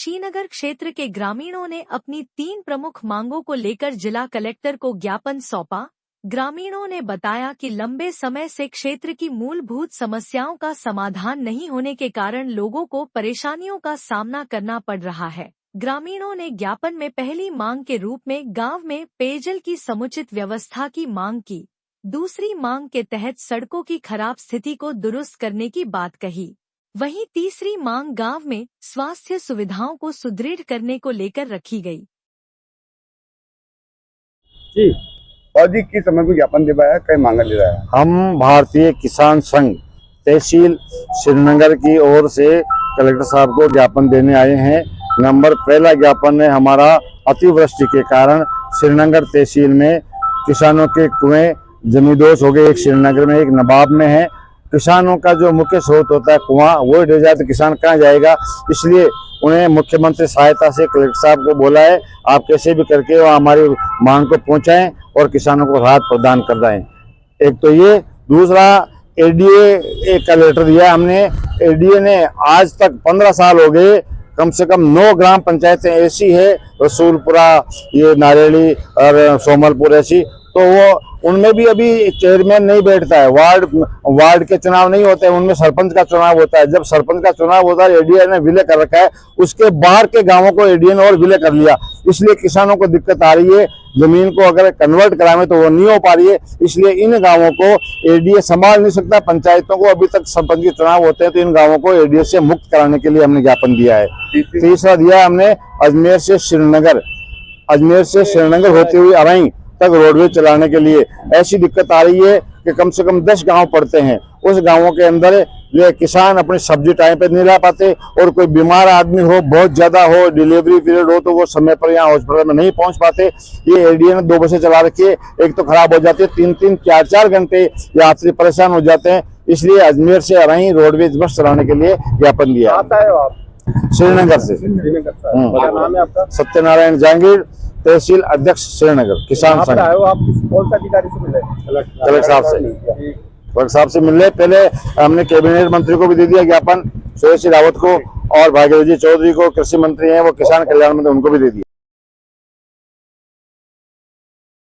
कुशीनगर क्षेत्र के ग्रामीणों ने अपनी 3 प्रमुख मांगों को लेकर जिला कलेक्टर को ज्ञापन सौंपा। ग्रामीणों ने बताया कि लंबे समय से क्षेत्र की मूलभूत समस्याओं का समाधान नहीं होने के कारण लोगों को परेशानियों का सामना करना पड़ रहा है। ग्रामीणों ने ज्ञापन में पहली मांग के रूप में गांव में पेयजल की समुचित व्यवस्था की मांग की। दूसरी मांग के तहत सड़कों की खराब स्थिति को दुरुस्त करने की बात कही। वहीं तीसरी मांग गांव में स्वास्थ्य सुविधाओं को सुदृढ़ करने को लेकर रखी गई। जी और जी किस समय को ज्ञापन दे पाया, कई मांगा ले रहा है? हम भारतीय किसान संघ तहसील श्रीनगर की ओर से कलेक्टर साहब को ज्ञापन देने आए हैं। पहला ज्ञापन है हमारा अतिवृष्टि के कारण श्रीनगर तहसील में किसानों के कुएं जमींदोज हो गए। एक श्रीनगर में, एक नवाब में है। किसानों का जो मुख्य स्रोत होता है कुआं, वो डूब जाए तो किसान कहाँ जाएगा। इसलिए उन्हें मुख्यमंत्री सहायता से कलेक्टर साहब को बोला है, आप कैसे भी करके वो हमारी मांग को पहुंचाएं और किसानों को राहत प्रदान कर रहे हैं। एक तो ये, दूसरा एडीए का लेटर दिया हमने। एडीए ने आज तक 15 साल हो गए, कम से कम 9 ग्राम पंचायतें ऐसी है, रसूलपुरा, ये नारेली और सोमलपुर ऐसी, तो वो उनमें भी अभी चेयरमैन नहीं बैठता है। वार्ड के चुनाव नहीं होते हैं, उनमें सरपंच का चुनाव होता है। जब सरपंच का चुनाव होता है, एडीए ने विलय कर रखा है, उसके बाहर के गांवों को एडीए ने और विलय कर लिया। इसलिए किसानों को दिक्कत आ रही है। जमीन को अगर कन्वर्ट करावे तो वो नहीं हो पा रही है। इसलिए इन गांवों को एडीए संभाल नहीं सकता। पंचायतों को अभी तक सरपंच के चुनाव होते हैं, तो इन गांवों को एडीए से मुक्त कराने के लिए हमने ज्ञापन दिया है। तीसरा दिया हमने अजमेर से श्रीनगर होते हुए अराई तक रोडवेज चलाने के लिए। ऐसी दिक्कत आ रही है कि कम से कम 10 गांव पड़ते हैं। उस गांवों के अंदर ये किसान अपनी सब्जी टाइम पे नहीं ला पाते, और कोई बीमार आदमी हो, बहुत ज्यादा हो, डिलीवरी पीरियड हो, तो वो समय पर यहाँ हॉस्पिटल में नहीं पहुंच पाते। ये एडीए ने 2 बसें चला रखी है, एक तो खराब हो जाती है, 3-3, 4-4 घंटे यात्री परेशान हो जाते हैं। इसलिए अजमेर से अराई रोडवेज बस चलाने के लिए ज्ञापन दिया। श्रीनगर से। क्या नाम है आपका? सत्यनारायण जहांगीर, तहसील अध्यक्ष श्रीनगर, किसान संघ। आप कौन सा अधिकारी से मिले? कलेक्टर साहब से मिले। पहले हमने कैबिनेट मंत्री को भी दे दिया ज्ञापन, सुरेश रावत को, और भाग्यवती चौधरी को, कृषि मंत्री हैं वो, किसान कल्याण मंत्री, उनको भी दे दिया।